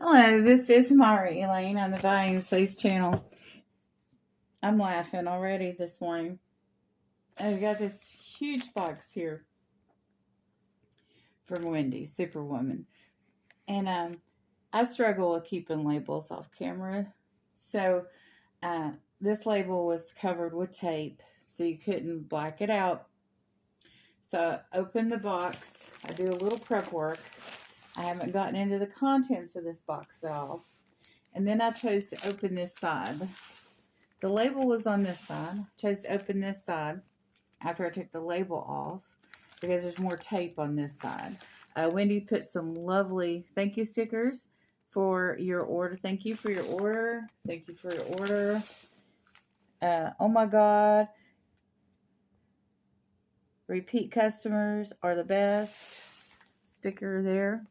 Hello, this is Mari Elaine on the Buying Space channel. I'm laughing already this morning. I've got this huge box here from Wendy, Superwoman. And I struggle with keeping labels off camera. So this label was covered with tape, so you couldn't black it out. So I opened the box. I do a little prep work. I haven't gotten into the contents of this box at all. And then I chose to open this side. The label was on this side. I chose to open this side after I took the label off because there's more tape on this side. Wendy put some lovely thank you stickers for your order. Thank you for your order. Thank you for your order. Oh my God. Repeat customers are the best. Sticker there.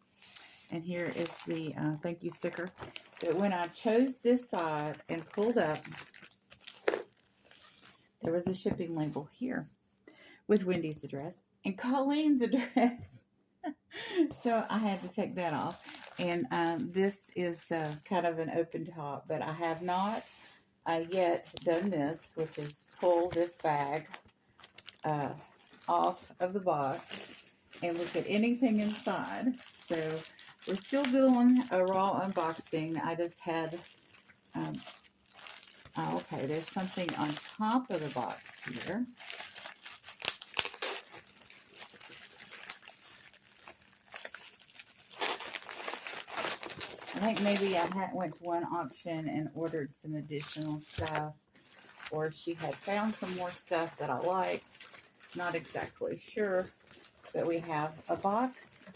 And here is the thank you sticker. But when I chose this side and pulled up, there was a shipping label here with Wendy's address and Colleen's address. So I had to take that off. And this is kind of an open top, but I have not yet done this, which is pull this bag off of the box and look at anything inside. So we're still doing a raw unboxing. I just had, oh, okay, there's something on top of the box here. I think maybe I went to one auction and ordered some additional stuff, or she had found some more stuff that I liked. Not exactly sure, but we have a box.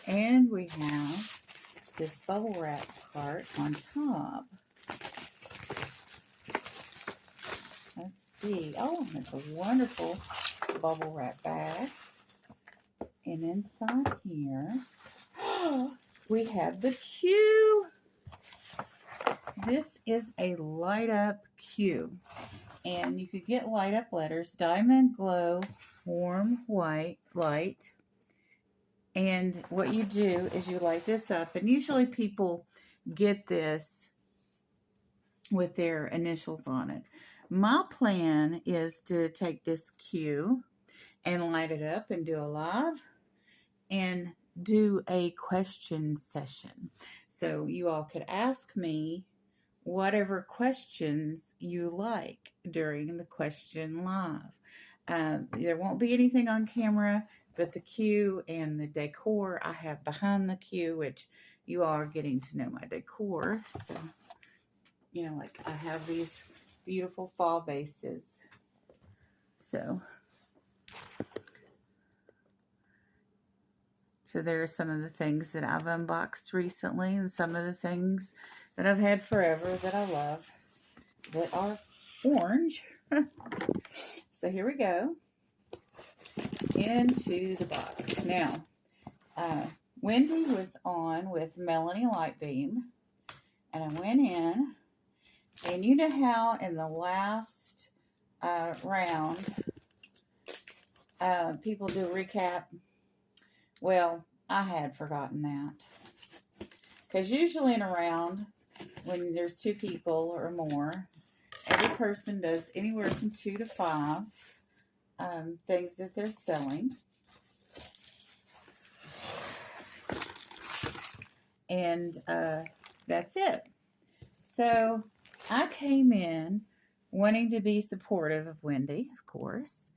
And we have this bubble wrap part on top. Let's see. Oh, it's a wonderful bubble wrap bag. And inside here, we have the Q. This is a light up Q. And you could get light up letters. Diamond glow, warm white, light. And what you do is you light this up, and usually people get this with their initials on it. My plan is to take this Q and light it up and do a live and do a question session. So you all could ask me whatever questions you like during the question live. There won't be anything on camera, but the Q and the decor I have behind the Q, which you all are getting to know my decor. So, you know, like I have these beautiful fall vases. So there are some of the things that I've unboxed recently and some of the things that I've had forever that I love that are orange. So here we go. Into the box. Now, Wendy was on with Melanie Lightbeam, and I went in, and you know how in the last round, people do a recap? Well, I had forgotten that. Because usually in a round, when there's 2 people or more, every person does anywhere from 2 to 5 things that they're selling. And that's it. So I came in wanting to be supportive of Wendy, of course.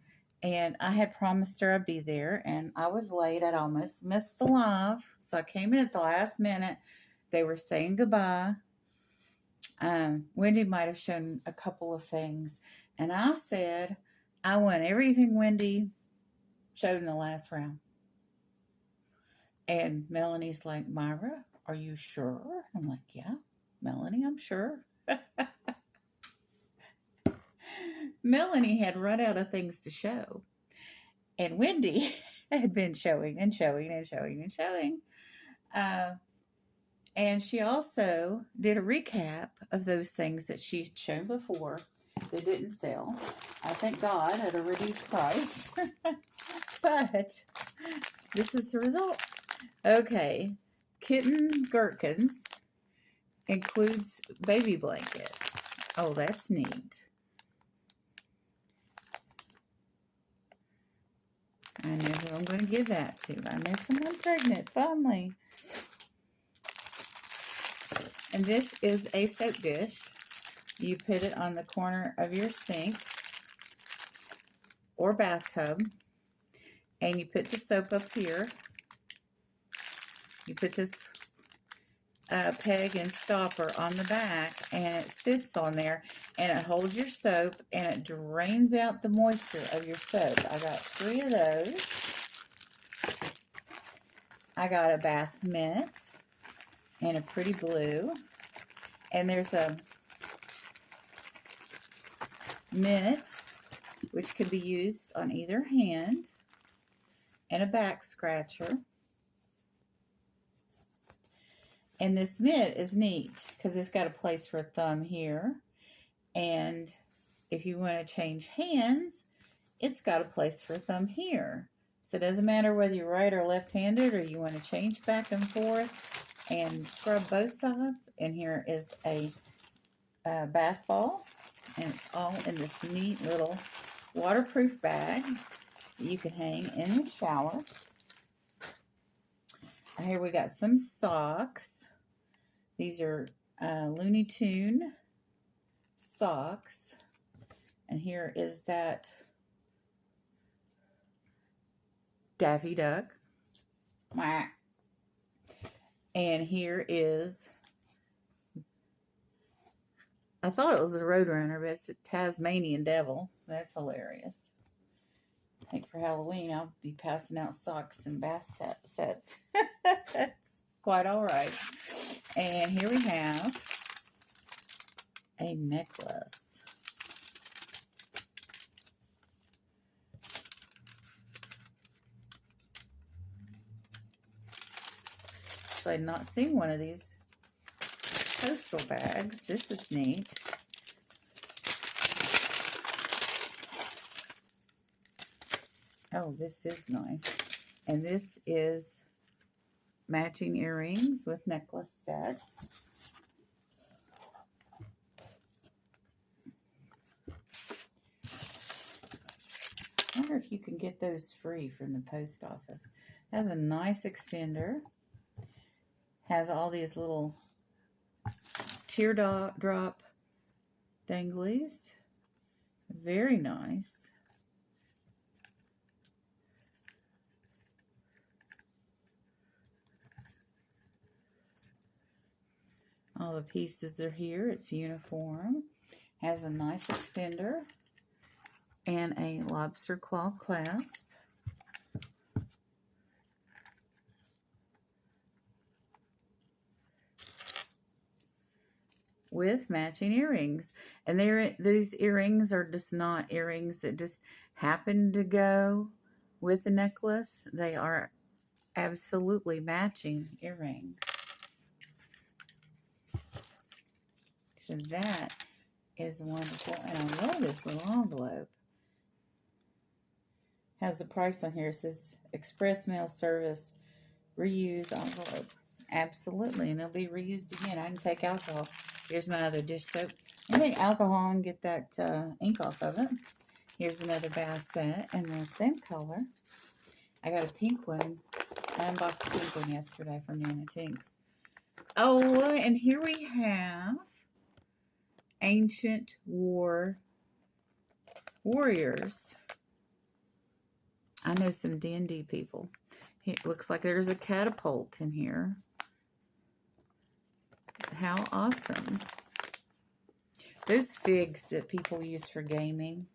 And I had promised her I'd be there, and I was late. I'd almost missed the live. So I came in at the last minute. They were saying goodbye. Wendy might have shown a couple of things. And I said, I want everything Wendy showed in the last round. And Melanie's like, Myra, are you sure? I'm like, yeah, Melanie, I'm sure. Melanie had run out of things to show. And Wendy had been showing and showing and showing and showing. And she also did a recap of those things that she'd shown before that didn't sell. I thank God at a reduced price. But this is the result. Okay, kitten gherkins. Includes baby blanket. Oh, that's neat. I know who I'm going to give that to. I know someone pregnant, finally. And this is a soap dish. You put it on the corner of your sink or bathtub. And you put the soap up here. You put this peg and stopper on the back, and it sits on there, and it holds your soap, and it drains out the moisture of your soap. I got 3 of those. I got a bath mitt and a pretty blue, and there's a mitt which can be used on either hand, and a back scratcher. And this mitt is neat because it's got a place for a thumb here. And if you want to change hands, it's got a place for a thumb here. So it doesn't matter whether you're right or left-handed, or you want to change back and forth and scrub both sides. And here is a bath ball. And it's all in this neat little waterproof bag that you can hang in your shower. Here we got some socks. These are Looney Tune socks. And here is that Daffy Duck. And here is, I thought it was a Roadrunner, but it's a Tasmanian Devil. That's hilarious. I think for Halloween I'll be passing out socks and bath sets. That's quite all right. And here we have a necklace. So I'd not seen one of these postal bags. This is neat. Oh, this is nice. And this is matching earrings with necklace set. I wonder if you can get those free from the post office. It has a nice extender. Has all these little teardrop danglies. Very nice. All the pieces are here. It's uniform. Has a nice extender and a lobster claw clasp. With matching earrings. And these earrings are just not earrings that just happen to go with the necklace. They are absolutely matching earrings. So that is wonderful. And I love this little envelope. Has the price on here. It says Express Mail Service Reuse Envelope. Absolutely. And it'll be reused again. I can take alcohol. Here's my other dish soap. I take alcohol and get that ink off of it. Here's another bath set in the same color. I got a pink one. I unboxed a pink one yesterday from Nana Tinks. Oh, and here we have Ancient Warriors. I know some D&D people. It looks like there's a catapult in here. How awesome. Those figs that people use for gaming,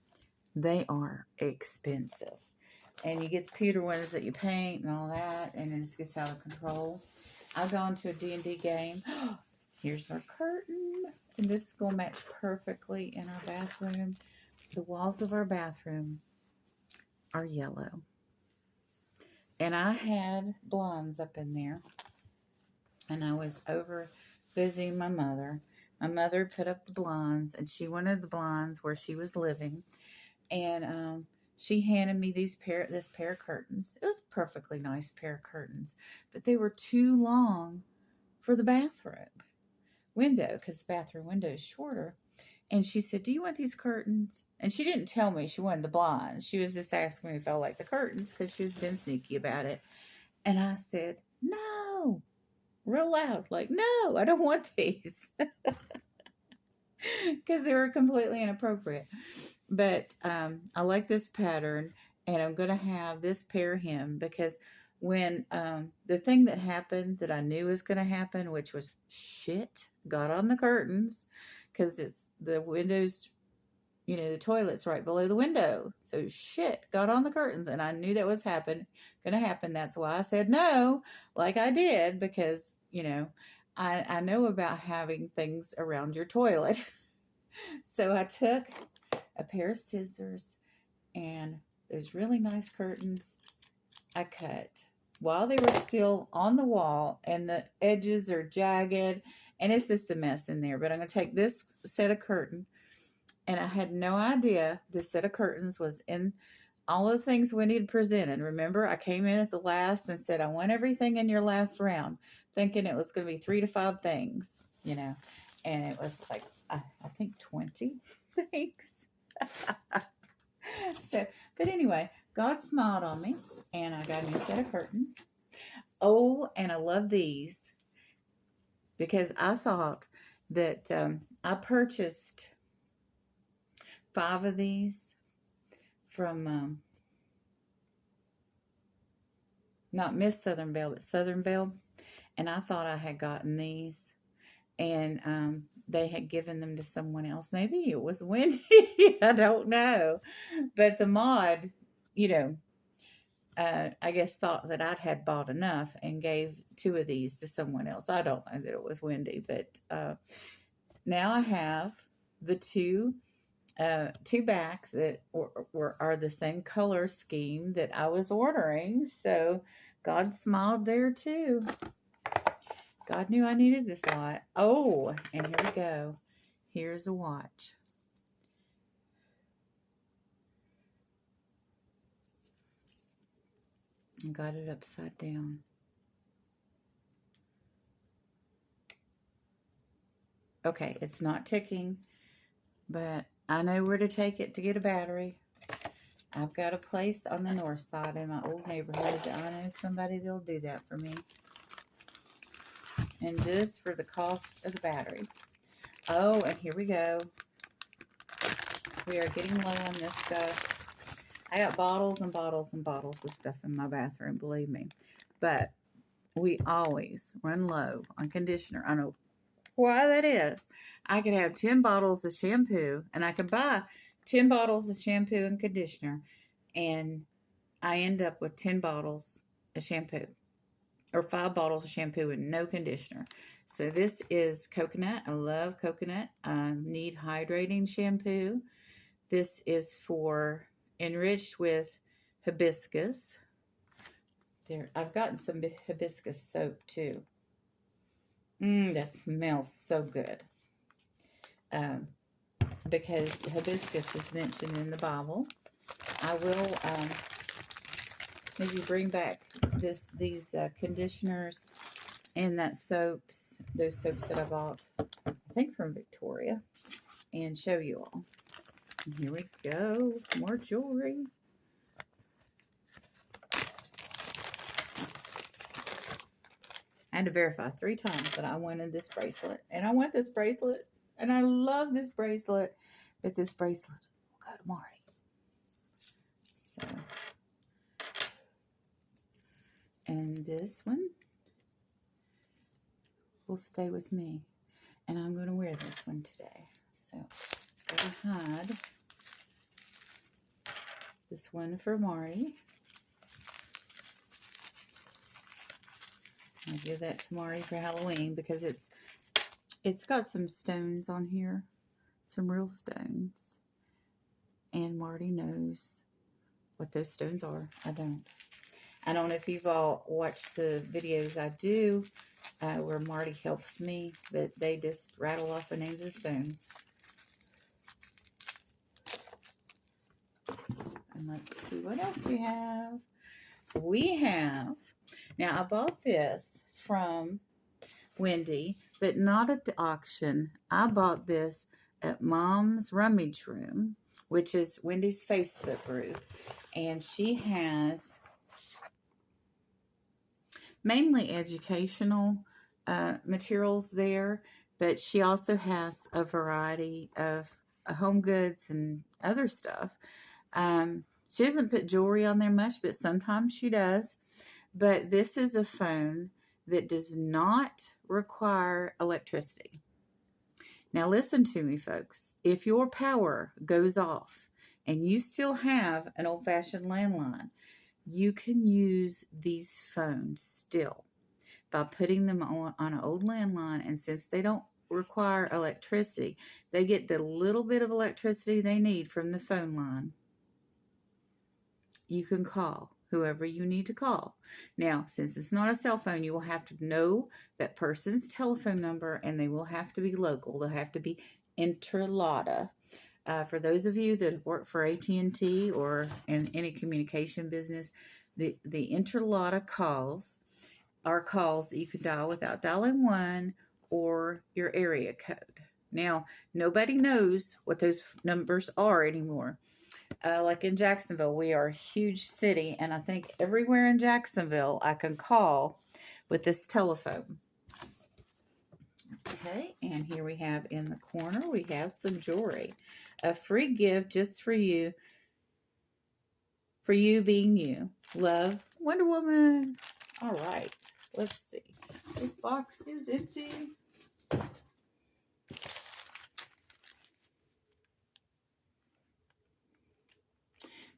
they are expensive. And you get the pewter ones that you paint and all that, and it just gets out of control. I've gone to a D&D game. Here's our curtain. And this will match perfectly in our bathroom. The walls of our bathroom are yellow. And I had blinds up in there. And I was over visiting my mother. My mother put up the blinds, and she wanted the blinds where she was living. And she handed me this pair of curtains. It was a perfectly nice pair of curtains, but they were too long for the bathroom window because the bathroom window is shorter. And she said, "Do you want these curtains?" And she didn't tell me she wanted the blinds. She was just asking me if I liked the curtains because she's been sneaky about it. And I said, "No," real loud, like, "No, I don't want these," because they were completely inappropriate. But I like this pattern, and I'm going to have this pair hem because when the thing that happened that I knew was going to happen, which was shit, got on the curtains because it's the windows, the toilet's right below the window. So shit got on the curtains, and I knew that was going to happen. That's why I said no, like I did, because, I know about having things around your toilet. So I took a pair of scissors and those really nice curtains I cut while they were still on the wall, and the edges are jagged and it's just a mess in there. But I'm going to take this set of curtain, and I had no idea this set of curtains was in all the things Wendy had presented. Remember, I came in at the last and said, "I want everything in your last round," thinking it was going to be 3 to 5 things, and it was like, I think 20 things. So, but anyway, God smiled on me, and I got a new set of curtains. Oh, and I love these because I thought that I purchased 5 of these from not Miss Southern Belle, but Southern Belle, and I thought I had gotten these, and they had given them to someone else. Maybe it was Wendy. I don't know. But the mod, I guess thought that I'd had bought enough and gave 2 of these to someone else. I don't know that it was Wendy, but now I have the two back that are the same color scheme that I was ordering. So God smiled there too. God knew I needed this lot. Oh, and here we go. Here's a watch. I got it upside down. Okay, it's not ticking, but I know where to take it to get a battery. I've got a place on the north side in my old neighborhood that I know somebody that'll do that for me. And just for the cost of the battery. Oh, and here we go. We are getting low on this stuff. I got bottles and bottles and bottles of stuff in my bathroom, believe me. But we always run low on conditioner. I know why that is. I could have 10 bottles of shampoo, and I could buy 10 bottles of shampoo and conditioner, and I end up with 10 bottles of shampoo. Or 5 bottles of shampoo and no conditioner. So this is coconut. I love coconut. I need hydrating shampoo. This is for enriched with hibiscus. There, I've gotten some hibiscus soap too. That smells so good. Because hibiscus is mentioned in the Bible. I will maybe bring back these conditioners and those soaps that I bought, I think from Victoria, and show you all. And here we go, more jewelry. I had to verify 3 times that I wanted this bracelet, and I want this bracelet, and I love this bracelet, but this bracelet will go to Marty. So, and this one will stay with me, and I'm going to wear this one today. So I'm going to hide this one for Marty. I'll give that to Marty for Halloween because it's got some stones on here, some real stones, and Marty knows what those stones are. I don't know if you've all watched the videos I do where Marty helps me, but they just rattle off the names of stones. And let's see what else we have. Now I bought this from Wendy, but not at the auction. I bought this at Mom's Rummage Room, which is Wendy's Facebook group. And she has mainly educational materials there, but she also has a variety of home goods and other stuff. She doesn't put jewelry on there much, but sometimes she does. But this is a phone that does not require electricity. Now listen to me, folks. If your power goes off and you still have an old-fashioned landline, you can use these phones still by putting them on an old landline. And since they don't require electricity, they get the little bit of electricity they need from the phone line. You can call whoever you need to call. Now, since it's not a cell phone, you will have to know that person's telephone number, and they will have to be local. They'll have to be Interlata. For those of you that work for AT&T or in any communication business, the Interlata calls are calls that you can dial without dialing 1 or your area code. Now, nobody knows what those numbers are anymore. Like in Jacksonville, we are a huge city, and I think everywhere in Jacksonville I can call with this telephone. Okay, and here we have in the corner, we have some jewelry. A free gift just for you being you. Love, Wonder Woman. All right, let's see. This box is empty.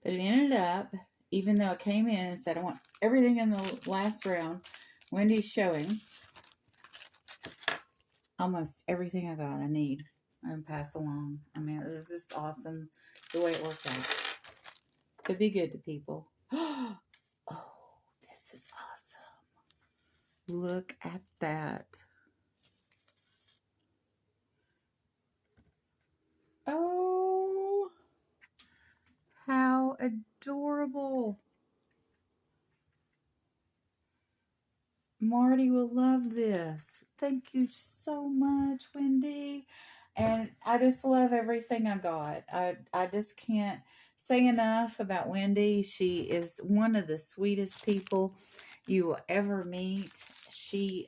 But it ended up, even though it came in and said, I want everything in the last round, Wendy's showing almost everything I got I need and pass along. I mean, it was just awesome the way it worked out. To be good to people. Oh, this is awesome. Look at that. Oh, how adorable. Marty will love this. Thank you so much, Wendy. And I just love everything I got. I just can't say enough about Wendy. She is one of the sweetest people you will ever meet. She's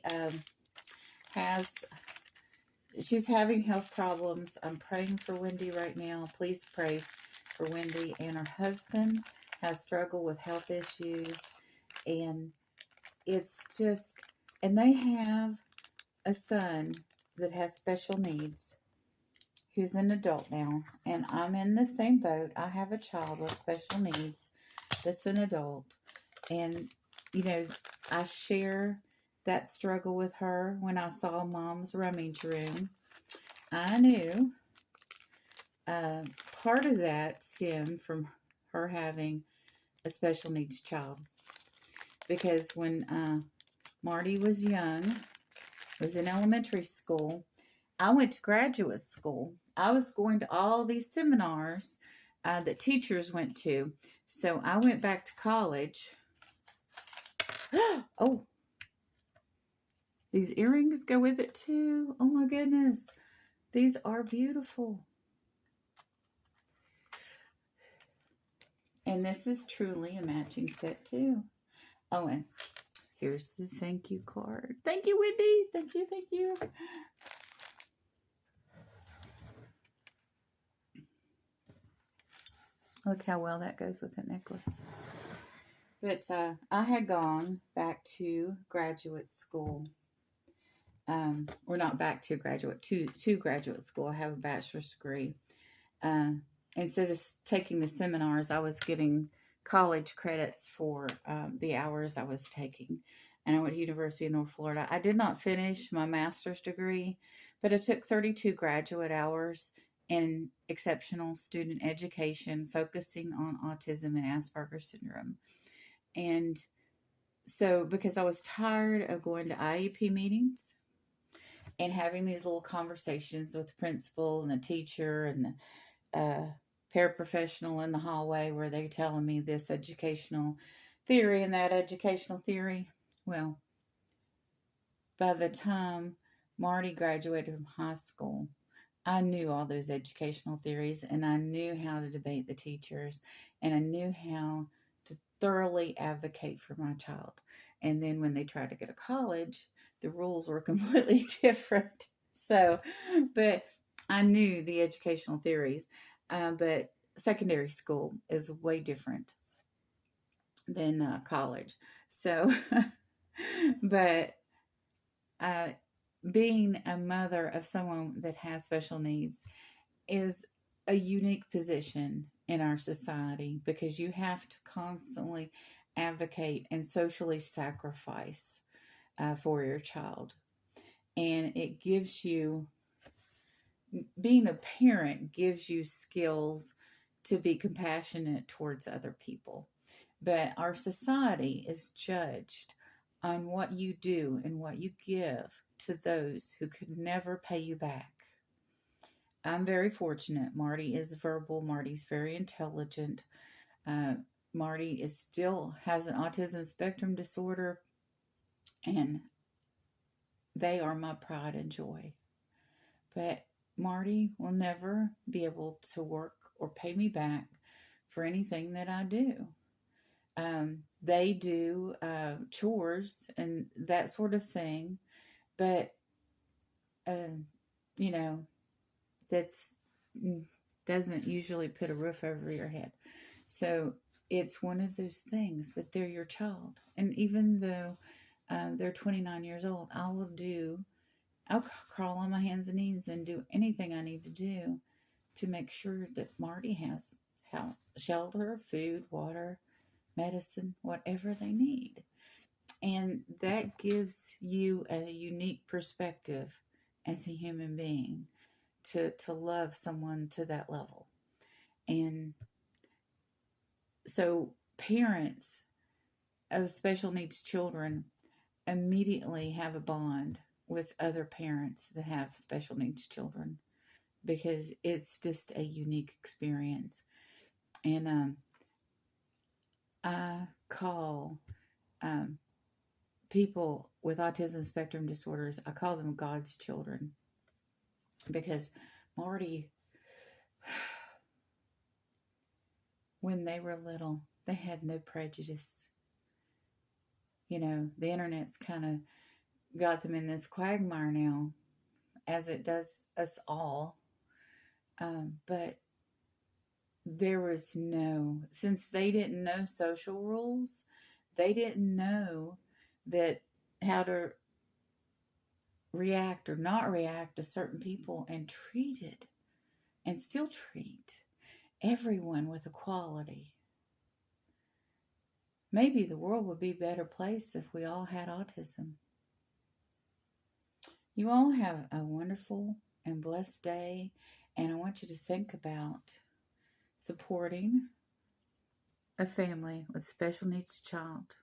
having health problems. I'm praying for Wendy right now. Please pray for Wendy. And her husband has struggled with health issues, and it's just, and they have a son that has special needs, who's an adult now, and I'm in the same boat. I have a child with special needs that's an adult, and, you know, I share that struggle with her. When I saw Mom's Rummage Room, I knew part of that stemmed from her having a special needs child, because when Marty was young, was in elementary school, I went to graduate school. I was going to all these seminars that teachers went to. So I went back to college. Oh, these earrings go with it too. Oh my goodness. These are beautiful. And this is truly a matching set too. Oh, and here's the thank you card. Thank you, Wendy. Thank you, thank you. Look how well that goes with that necklace. But I had gone back to graduate school. Or not back to graduate, to graduate school. I have a bachelor's degree. Instead of taking the seminars, I was getting college credits for the hours I was taking. And I went to University of North Florida. I did not finish my master's degree, but I took 32 graduate hours in exceptional student education, focusing on autism and Asperger's syndrome. And so, because I was tired of going to IEP meetings and having these little conversations with the principal and the teacher and paraprofessional in the hallway where they're telling me this educational theory and that educational theory. Well, by the time Marty graduated from high school, I knew all those educational theories and I knew how to debate the teachers and I knew how to thoroughly advocate for my child. And then when they tried to go to college, the rules were completely different. So, but I knew the educational theories. But secondary school is way different than college. So, but uh, being a mother of someone that has special needs is a unique position in our society because you have to constantly advocate and socially sacrifice for your child. And it gives you, being a parent gives you skills to be compassionate towards other people. But our society is judged on what you do and what you give to those who could never pay you back. I'm very fortunate. Marty is verbal. Marty's very intelligent. Uh, Marty is still has an autism spectrum disorder, and they are my pride and joy. But Marty will never be able to work or pay me back for anything that I do. They do chores and that sort of thing, but uh, you know that's doesn't usually put a roof over your head. So it's one of those things, but they're your child. And even though they're 29 years old, I'll crawl on my hands and knees and do anything I need to do to make sure that Marty has shelter, food, water, medicine, whatever they need. And that gives you a unique perspective as a human being to love someone to that level. And so parents of special needs children immediately have a bond with other parents that have special needs children because it's just a unique experience. And I call um, people with autism spectrum disorders, I call them God's children because Marty, when they were little, they had no prejudice. You know, the internet's kind of got them in this quagmire now, as it does us all. But there was no, since they didn't know social rules, they didn't know that how to react or not react to certain people and treated and still treat everyone with equality. Maybe the world would be a better place if we all had autism. You all have a wonderful and blessed day, and I want you to think about supporting a family with special needs child.